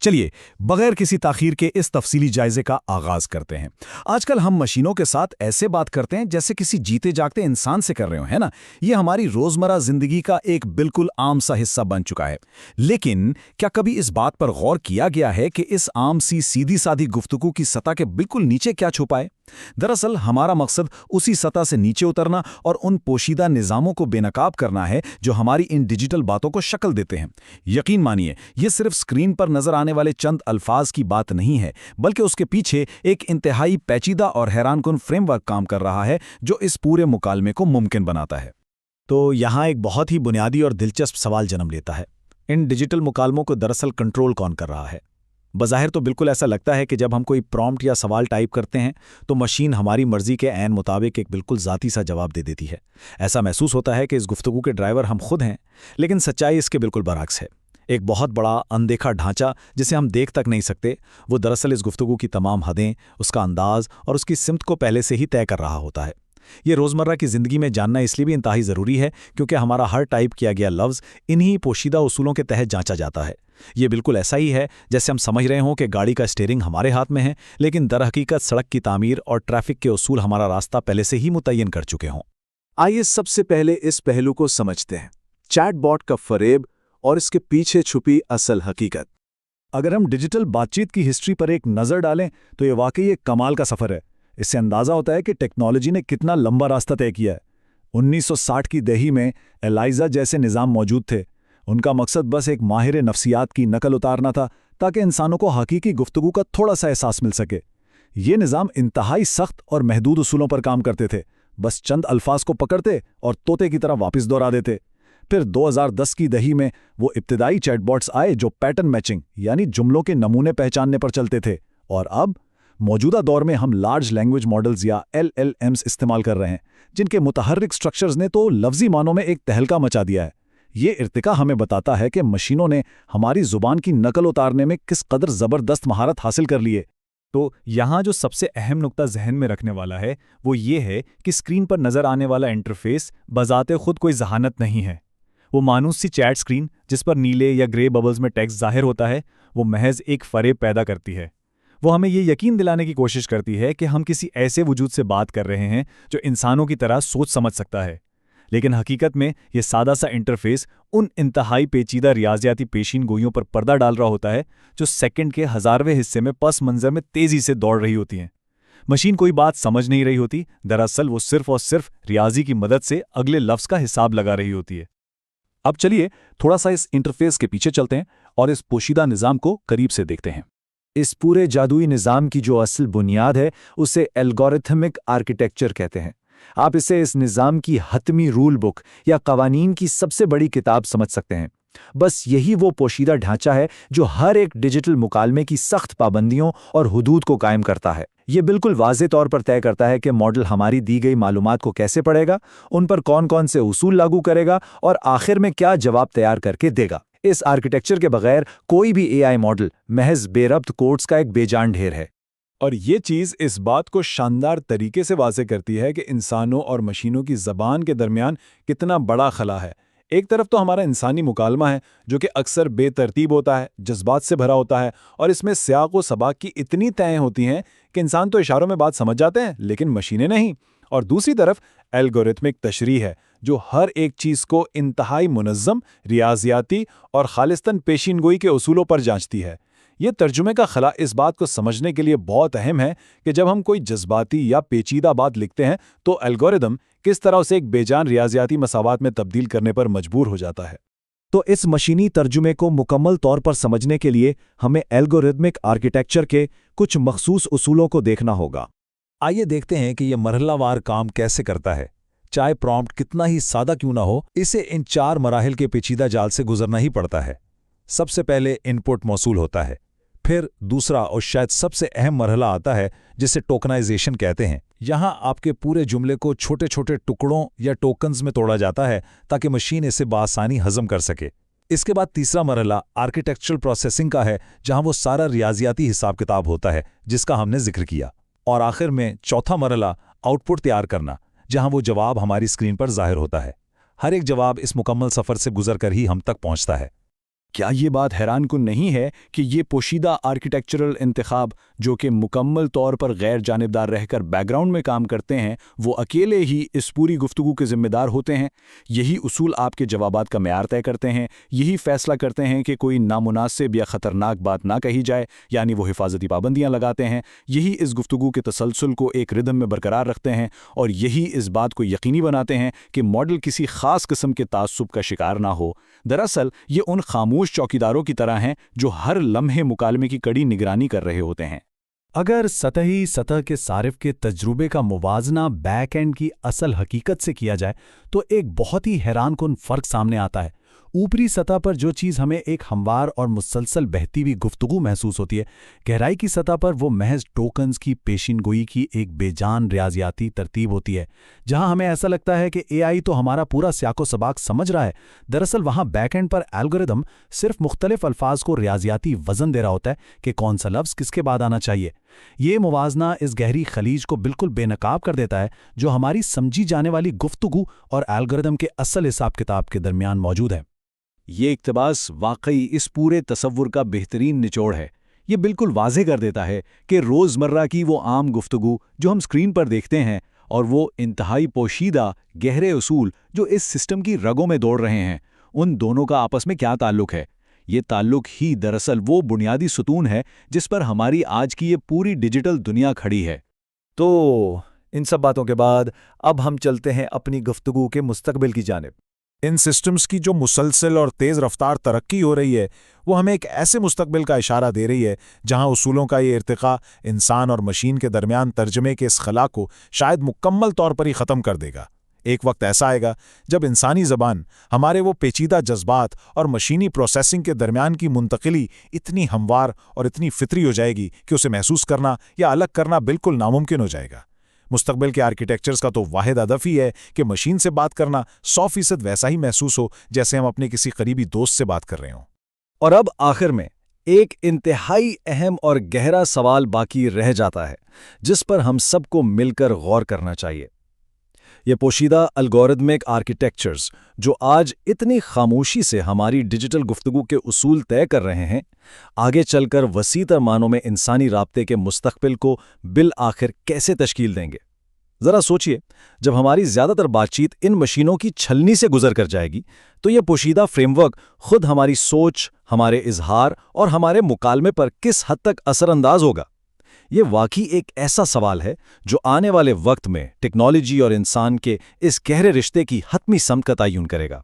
چلیے بغیر کسی تاخیر کے اس تفصیلی جائزے کا آغاز کرتے ہیں۔ آج کل ہم مشینوں کے ساتھ ایسے بات کرتے ہیں جیسے کسی جیتے جاگتے انسان سے کر رہے ہو، ہے نا؟ یہ ہماری روزمرہ زندگی کا ایک بالکل عام سا حصہ بن چکا ہے۔ لیکن کیا کبھی اس بات پر غور کیا گیا ہے کہ اس عام سی سیدھی سادھی گفتگو کی سطح کے بالکل نیچے کیا چھپا ہے؟ دراصل ہمارا مقصد اسی سطح سے نیچے اترنا اور ان پوشیدہ نظاموں کو بے نقاب کرنا ہے جو ہماری ان ڈیجیٹل باتوں کو شکل دیتے ہیں۔ یقین مانیے، یہ صرف اسکرین پر نظر آنے والے چند الفاظ کی بات نہیں ہے، بلکہ اس کے پیچھے ایک انتہائی پیچیدہ اور حیران کن فریم ورک کام کر رہا ہے جو اس پورے مکالمے کو ممکن بناتا ہے۔ تو یہاں ایک بہت ہی بنیادی اور دلچسپ سوال جنم لیتا ہے، ان ڈیجیٹل مکالموں کو دراصل کنٹرول کون کر رہا ہے؟ بظاہر تو بالکل ایسا لگتا ہے کہ جب ہم کوئی پرومپٹ یا سوال ٹائپ کرتے ہیں تو مشین ہماری مرضی کے عین مطابق ایک بالکل ذاتی سا جواب دے دیتی ہے۔ ایسا محسوس ہوتا ہے کہ اس گفتگو کے ڈرائیور ہم خود ہیں، لیکن سچائی اس کے بالکل برعکس ہے۔ ایک بہت بڑا اندیکھا ڈھانچہ جسے ہم دیکھ تک نہیں سکتے، وہ دراصل اس گفتگو کی تمام حدیں، اس کا انداز اور اس کی سمت کو پہلے سے ہی طے کر رہا ہوتا ہے۔ یہ روزمرہ کی زندگی میں جاننا اس لیے بھی انتہائی ضروری ہے کیونکہ ہمارا ہر ٹائپ کیا گیا لفظ انہی پوشیدہ اصولوں کے تحت جانچا جاتا ہے۔ یہ بالکل ایسا ہی ہے جیسے ہم سمجھ رہے ہوں کہ گاڑی کا اسٹیئرنگ ہمارے ہاتھ میں ہے، لیکن درحقیقت سڑک کی تعمیر اور ٹریفک کے اصول ہمارا راستہ پہلے سے ہی متعین کر چکے ہوں۔ آئیے سب سے پہلے اس پہلو کو سمجھتے ہیں، چیٹ باٹ کا فریب اور اس کے پیچھے چھپی اصل حقیقت۔ اگر ہم ڈیجیٹل بات چیت کی ہسٹری پر ایک نظر ڈالیں تو یہ واقعی ایک کمال کا سفر ہے۔ اس سے اندازہ ہوتا ہے کہ ٹیکنالوجی نے کتنا لمبا راستہ طے کیا ہے۔ 1960 کی دہی میں ایلائزا جیسے نظام موجود تھے۔ ان کا مقصد بس ایک ماہر نفسیات کی نقل اتارنا تھا تاکہ انسانوں کو حقیقی گفتگو کا تھوڑا سا احساس مل سکے۔ یہ نظام انتہائی سخت اور محدود اصولوں پر کام کرتے تھے، بس چند الفاظ کو پکڑتے اور طوطے کی طرح واپس دوہرا دیتے۔ پھر 2010 کی دہی میں وہ ابتدائی چیٹ باٹس آئے جو پیٹرن میچنگ یعنی جملوں کے نمونے پہچاننے پر چلتے تھے، اور اب موجودہ دور میں ہم لارج لینگویج ماڈلز یا LLMs استعمال کر رہے ہیں، جن کے متحرک سٹرکچرز نے تو لفظی معنوں میں ایک تہلکہ مچا دیا ہے۔ یہ ارتقا ہمیں بتاتا ہے کہ مشینوں نے ہماری زبان کی نقل اتارنے میں کس قدر زبردست مہارت حاصل کر لی ہے۔ تو یہاں جو سب سے اہم نقطہ ذہن میں رکھنے والا ہے وہ یہ ہے کہ اسکرین پر نظر آنے والا انٹرفیس بذات خود کوئی ذہانت نہیں ہے۔ وہ مانوس سی چیٹ اسکرین جس پر نیلے یا گرے ببلز میں ٹیکسٹ ظاہر ہوتا ہے، وہ محض ایک فریب پیدا کرتی ہے۔ وہ ہمیں یہ یقین دلانے کی کوشش کرتی ہے کہ ہم کسی ایسے وجود سے بات کر رہے ہیں جو انسانوں کی طرح سوچ سمجھ سکتا ہے، لیکن حقیقت میں یہ سادہ سا انٹرفیس ان انتہائی پیچیدہ ریاضیاتی پیشین گوئیوں پر پردہ ڈال رہا ہوتا ہے جو سیکنڈ کے ہزارویں حصے میں پس منظر میں تیزی سے دوڑ رہی ہوتی ہیں۔ مشین کوئی بات سمجھ نہیں رہی ہوتی، دراصل وہ صرف اور صرف ریاضی کی مدد سے اگلے لفظ کا حساب لگا رہی ہوتی ہے۔ اب چلیے تھوڑا سا اس انٹرفیس کے پیچھے چلتے ہیں اور اس پوشیدہ نظام کو قریب سے دیکھتے ہیں۔ اس پورے جادوئی نظام کی جو اصل بنیاد ہے اسے الگورتھمک آرکیٹیکچر کہتے ہیں۔ آپ اسے اس نظام کی حتمی رول بک یا قوانین کی سب سے بڑی کتاب سمجھ سکتے ہیں۔ بس یہی وہ پوشیدہ ڈھانچہ ہے جو ہر ایک ڈیجیٹل مکالمے کی سخت پابندیوں اور حدود کو قائم کرتا ہے۔ یہ بالکل واضح طور پر طے کرتا ہے کہ ماڈل ہماری دی گئی معلومات کو کیسے پڑھے گا، ان پر کون کون سے اصول لاگو کرے گا اور آخر میں کیا جواب تیار کر کے دے گا۔ اس آرکیٹیکچر کے بغیر کوئی بھی AI ماڈل محض بے ربط کوڈز کا ایک بے جان ڈھیر ہے۔ اور یہ چیز اس بات کو شاندار طریقے سے واضح کرتی ہے کہ انسانوں اور مشینوں کی زبان کے درمیان کتنا بڑا خلا ہے۔ ایک طرف تو ہمارا انسانی مکالمہ ہے جو کہ اکثر بے ترتیب ہوتا ہے، جذبات سے بھرا ہوتا ہے، اور اس میں سیاق و سباق کی اتنی تہیں ہوتی ہیں کہ انسان تو اشاروں میں بات سمجھ جاتے ہیں لیکن مشینیں نہیں۔ اور دوسری طرف الگورتھمک تشریح ہے جو ہر ایک چیز کو انتہائی منظم، ریاضیاتی اور خالصتاً پیشین گوئی کے اصولوں پر جانچتی ہے۔ یہ ترجمے کا خلا اس بات کو سمجھنے کے لیے بہت اہم ہے کہ جب ہم کوئی جذباتی یا پیچیدہ بات لکھتے ہیں تو الگورتھم کس طرح اسے ایک بے جان ریاضیاتی مساوات میں تبدیل کرنے پر مجبور ہو جاتا ہے۔ تو اس مشینی ترجمے کو مکمل طور پر سمجھنے کے لیے ہمیں الگورتھمک آرکیٹیکچر کے کچھ مخصوص اصولوں کو دیکھنا ہوگا۔ آئیے دیکھتے ہیں کہ یہ مرحلہ وار کام کیسے کرتا ہے۔ چاہے پرومپٹ کتنا ہی سادہ کیوں نہ ہو، اسے ان 4 مراحل کے پیچیدہ جال سے گزرنا ہی پڑتا ہے۔ سب سے پہلے ان پٹ موصول ہوتا ہے، پھر دوسرا اور شاید سب سے اہم مرحلہ آتا ہے جسے ٹوکنائزیشن کہتے ہیں۔ یہاں آپ کے پورے جملے کو چھوٹے چھوٹے ٹکڑوں یا ٹوکنز میں توڑا جاتا ہے تاکہ مشین اسے بآسانی ہضم کر سکے۔ اس کے بعد تیسرا مرحلہ آرکیٹیکچرل پروسیسنگ کا ہے، جہاں وہ سارا ریاضیاتی حساب کتاب ہوتا ہے جس کا ہم نے ذکر کیا۔ اور آخر میں چوتھا مرحلہ آؤٹ پٹ تیار کرنا، جہاں وہ جواب ہماری اسکرین پر ظاہر ہوتا ہے۔ ہر ایک جواب اس مکمل سفر سے گزر کر ہی ہم تک پہنچتا ہے۔ کیا یہ بات حیران کن نہیں ہے کہ یہ پوشیدہ آرکیٹیکچرل انتخاب جو کہ مکمل طور پر غیر جانبدار رہ کر بیک گراؤنڈ میں کام کرتے ہیں وہ اکیلے ہی اس پوری گفتگو کے ذمہ دار ہوتے ہیں؟ یہی اصول آپ کے جوابات کا معیار طے کرتے ہیں، یہی فیصلہ کرتے ہیں کہ کوئی نامناسب یا خطرناک بات نہ کہی جائے، یعنی وہ حفاظتی پابندیاں لگاتے ہیں، یہی اس گفتگو کے تسلسل کو ایک ردم میں برقرار رکھتے ہیں، اور یہی اس بات کو یقینی بناتے ہیں کہ ماڈل کسی خاص قسم کے تعصب کا شکار نہ ہو۔ دراصل یہ ان خاموش چوکیداروں کی طرح ہیں جو ہر لمحے مکالمے کی کڑی نگرانی کر رہے ہوتے ہیں۔ اگر سطحی سطح کے صارف کے تجربے کا موازنہ بیک اینڈ کی اصل حقیقت سے کیا جائے تو ایک بہت ہی حیران کن فرق سامنے آتا ہے۔ اوپری سطح پر جو چیز ہمیں ایک ہموار اور مسلسل بہتی ہوئی گفتگو محسوس ہوتی ہے، گہرائی کی سطح پر وہ محض ٹوکنز کی پیشین گوئی کی ایک بے جان ریاضیاتی ترتیب ہوتی ہے، جہاں ہمیں ایسا لگتا ہے کہ اے آئی تو ہمارا پورا سیاق و سباق سمجھ رہا ہے۔ دراصل وہاں بیک اینڈ پر الگورتھم صرف مختلف الفاظ کو ریاضیاتی وزن دے رہا ہوتا ہے کہ کون سا لفظ کس کے بعد آنا چاہیے۔ یہ موازنہ اس گہری خلیج کو بالکل بے نقاب کر دیتا ہے جو ہماری سمجھی جانے والی گفتگو اور الگورتھم کے اصل حساب کتاب کے درمیان موجود ہے۔ یہ اقتباس واقعی اس پورے تصور کا بہترین نچوڑ ہے۔ یہ بالکل واضح کر دیتا ہے کہ روزمرہ کی وہ عام گفتگو جو ہم اسکرین پر دیکھتے ہیں اور وہ انتہائی پوشیدہ گہرے اصول جو اس سسٹم کی رگوں میں دوڑ رہے ہیں، ان دونوں کا آپس میں کیا تعلق ہے۔ یہ تعلق ہی دراصل وہ بنیادی ستون ہے جس پر ہماری آج کی یہ پوری ڈیجیٹل دنیا کھڑی ہے۔ تو ان سب باتوں کے بعد اب ہم چلتے ہیں اپنی گفتگو کے مستقبل کی جانب۔ ان سسٹمز کی جو مسلسل اور تیز رفتار ترقی ہو رہی ہے وہ ہمیں ایک ایسے مستقبل کا اشارہ دے رہی ہے جہاں اصولوں کا یہ ارتقاء انسان اور مشین کے درمیان ترجمے کے اس خلا کو شاید مکمل طور پر ہی ختم کر دے گا۔ ایک وقت ایسا آئے گا جب انسانی زبان ہمارے وہ پیچیدہ جذبات اور مشینی پروسیسنگ کے درمیان کی منتقلی اتنی ہموار اور اتنی فطری ہو جائے گی کہ اسے محسوس کرنا یا الگ کرنا بالکل ناممکن ہو جائے گا۔ مستقبل کے آرکیٹیکچرز کا تو واحد ہدف ہی ہے کہ مشین سے بات کرنا 100% ویسا ہی محسوس ہو جیسے ہم اپنے کسی قریبی دوست سے بات کر رہے ہوں۔ اور اب آخر میں ایک انتہائی اہم اور گہرا سوال باقی رہ جاتا ہے جس پر ہم سب کو مل کر غور کرنا چاہیے۔ یہ پوشیدہ الگورتھمک آرکیٹیکچرز جو آج اتنی خاموشی سے ہماری ڈیجیٹل گفتگو کے اصول طے کر رہے ہیں، آگے چل کر وسیع تر معنوں میں انسانی رابطے کے مستقبل کو بالآخر کیسے تشکیل دیں گے؟ ذرا سوچئے، جب ہماری زیادہ تر بات چیت ان مشینوں کی چھلنی سے گزر کر جائے گی تو یہ پوشیدہ فریم ورک خود ہماری سوچ، ہمارے اظہار اور ہمارے مکالمے پر کس حد تک اثر انداز ہوگا؟ یہ واقعی ایک ایسا سوال ہے جو آنے والے وقت میں ٹیکنالوجی اور انسان کے اس گہرے رشتے کی حتمی سمت کا تعین کرے گا۔